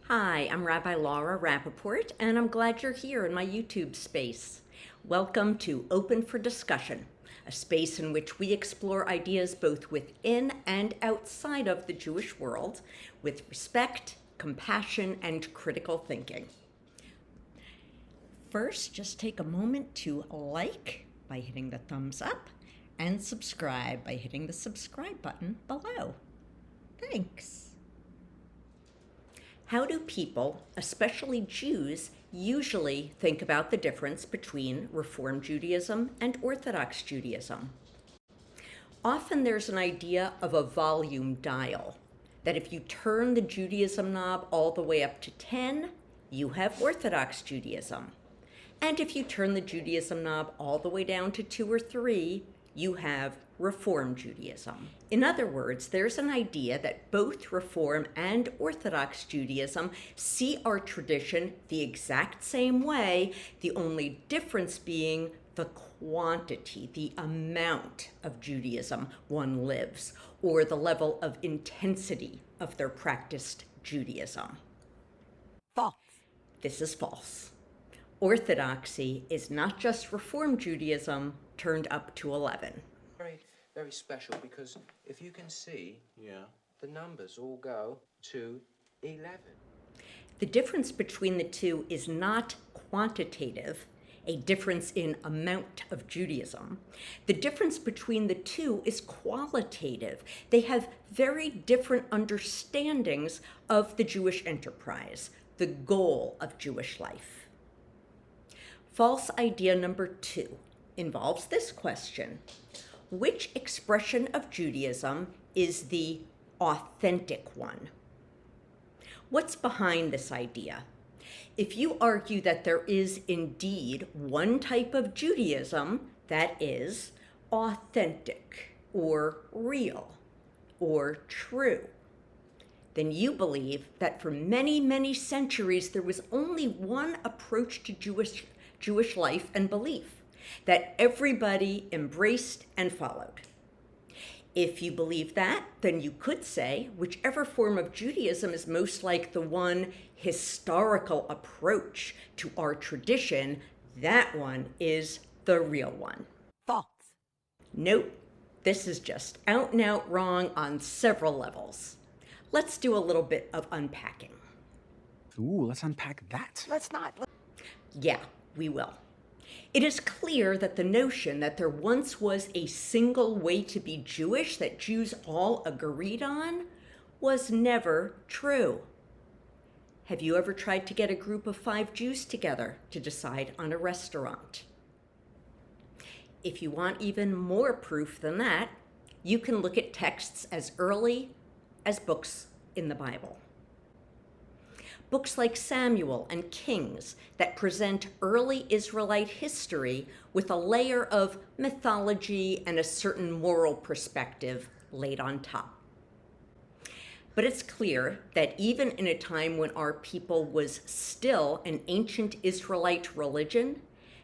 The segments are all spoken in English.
Hi, I'm Rabbi Laura Rappaport, and I'm glad you're here in my YouTube space. Welcome to Open for Discussion, a space in which we explore ideas both within and outside of the Jewish world with respect, compassion, and critical thinking. First, just take a moment to like by hitting the thumbs up and subscribe by hitting the subscribe button below. Thanks. How do people, especially Jews, usually think about the difference between Reform Judaism and Orthodox Judaism? Often there's an idea of a volume dial, that if you turn the Judaism knob all the way up to 10, you have Orthodox Judaism. And if you turn the Judaism knob all the way down to 2 or 3, you have Reform Judaism. In other words, there's an idea that both Reform and Orthodox Judaism see our tradition the exact same way, the only difference being the quantity, the amount of Judaism one lives, or the level of intensity of their practiced Judaism. False. This is false. Orthodoxy is not just Reform Judaism turned up to 11. Very special, because if you can see, the numbers all go to 11. The difference between the two is not quantitative, a difference in amount of Judaism. The difference between the two is qualitative. They have very different understandings of the Jewish enterprise, the goal of Jewish life. False idea number 2 involves this question. Which expression of Judaism is the authentic one? What's behind this idea? If you argue that there is indeed one type of Judaism that is authentic or real or true, then you believe that for many, many centuries there was only one approach to Jewish life and belief that everybody embraced and followed. If you believe that, then you could say whichever form of Judaism is most like the one historical approach to our tradition, that one is the real one. False. Nope, this is just out and out wrong on several levels. Let's do a little bit of unpacking. Ooh, let's unpack that. Let's not. Yeah, we will. It is clear that the notion that there once was a single way to be Jewish that Jews all agreed on was never true. Have you ever tried to get a group of 5 Jews together to decide on a restaurant? If you want even more proof than that, you can look at texts as early as books in the Bible. Books like Samuel and Kings that present early Israelite history with a layer of mythology and a certain moral perspective laid on top. But it's clear that even in a time when our people was still an ancient Israelite religion,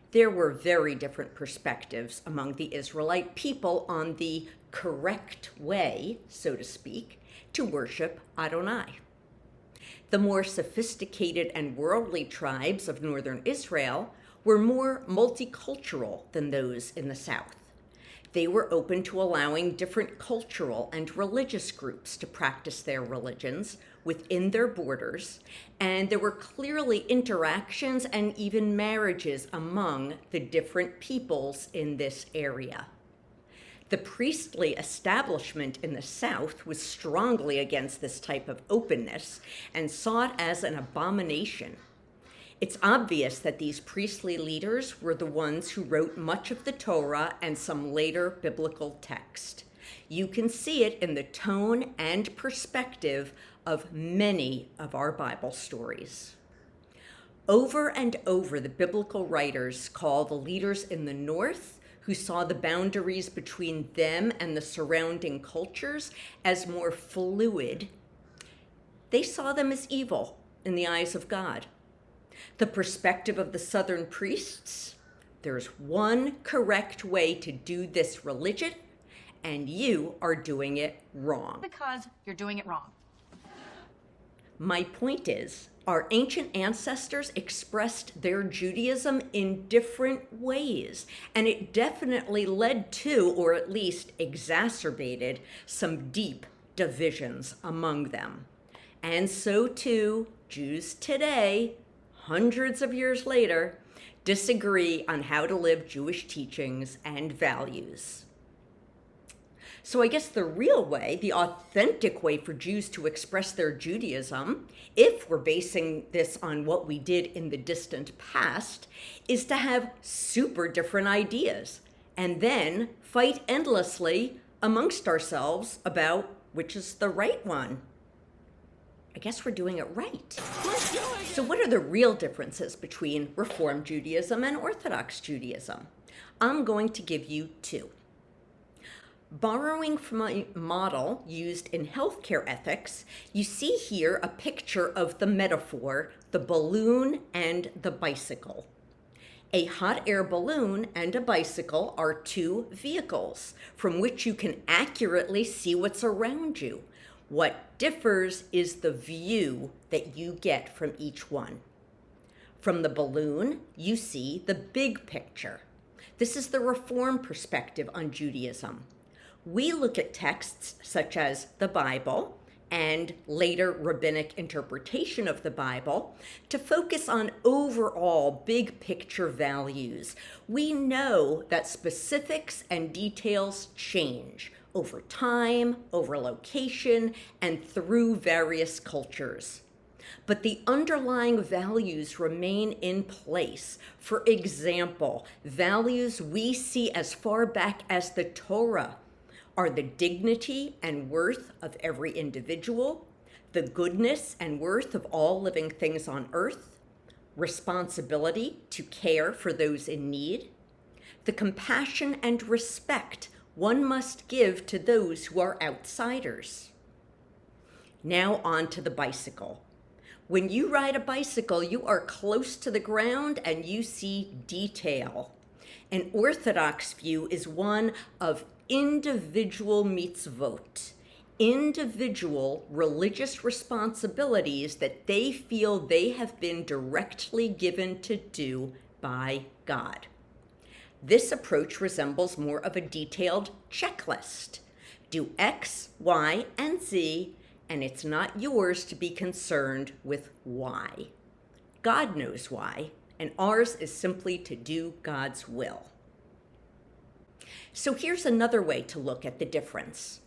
there were very different perspectives among the Israelite people on the correct way, so to speak, to worship Adonai. The more sophisticated and worldly tribes of northern Israel were more multicultural than those in the south. They were open to allowing different cultural and religious groups to practice their religions within their borders, and there were clearly interactions and even marriages among the different peoples in this area. The priestly establishment in the South was strongly against this type of openness and saw it as an abomination. It's obvious that these priestly leaders were the ones who wrote much of the Torah and some later biblical text. You can see it in the tone and perspective of many of our Bible stories. Over and over, the biblical writers call the leaders in the North, who saw the boundaries between them and the surrounding cultures as more fluid, they saw them as evil in the eyes of God. The perspective of the southern priests, there's one correct way to do this religion, and you are doing it wrong. Because you're doing it wrong. My point is, our ancient ancestors expressed their Judaism in different ways, and it definitely led to, or at least exacerbated, some deep divisions among them. And so too, Jews today, hundreds of years later, disagree on how to live Jewish teachings and values. So I guess the real way, the authentic way for Jews to express their Judaism, if we're basing this on what we did in the distant past, is to have super different ideas and then fight endlessly amongst ourselves about which is the right one. I guess we're doing it right. So what are the real differences between Reform Judaism and Orthodox Judaism? I'm going to give you two. Borrowing from a model used in healthcare ethics, you see here a picture of the metaphor, the balloon and the bicycle. A hot air balloon and a bicycle are two vehicles from which you can accurately see what's around you. What differs is the view that you get from each one. From the balloon, you see the big picture. This is the Reform perspective on Judaism. We look at texts such as the Bible and later rabbinic interpretation of the Bible to focus on overall big picture values. We know that specifics and details change over time, over location, and through various cultures. But the underlying values remain in place. For example, values we see as far back as the Torah are the dignity and worth of every individual, the goodness and worth of all living things on earth, responsibility to care for those in need, the compassion and respect one must give to those who are outsiders. Now on to the bicycle. When you ride a bicycle, you are close to the ground and you see detail. An Orthodox view is one of individual mitzvot, individual religious responsibilities that they feel they have been directly given to do by God. This approach resembles more of a detailed checklist. Do X, Y, and Z, and it's not yours to be concerned with why. God knows why, and ours is simply to do God's will. So here's another way to look at the difference.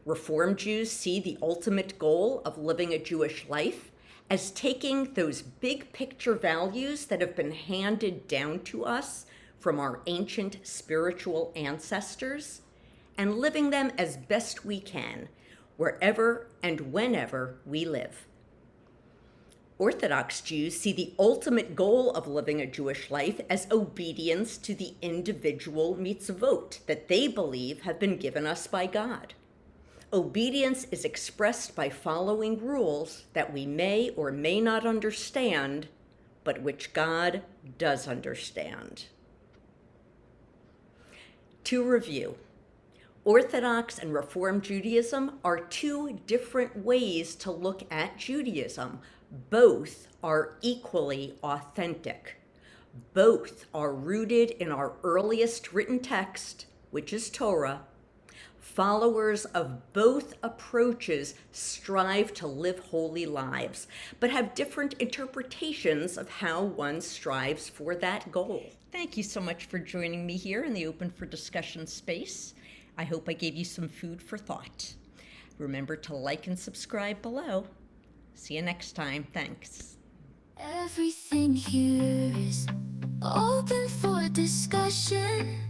Reform Jews see the ultimate goal of living a Jewish life as taking those big picture values that have been handed down to us from our ancient spiritual ancestors and living them as best we can, wherever and whenever we live. Orthodox Jews see the ultimate goal of living a Jewish life as obedience to the individual mitzvot that they believe have been given us by God. Obedience is expressed by following rules that we may or may not understand, but which God does understand. To review, Orthodox and Reform Judaism are two different ways to look at Judaism. Both are equally authentic. Both are rooted in our earliest written text, which is Torah. Followers of both approaches strive to live holy lives, but have different interpretations of how one strives for that goal. Thank you so much for joining me here in the Open for Discussion space. I hope I gave you some food for thought. Remember to like and subscribe below. See you next time. Thanks. Everything here is open for discussion.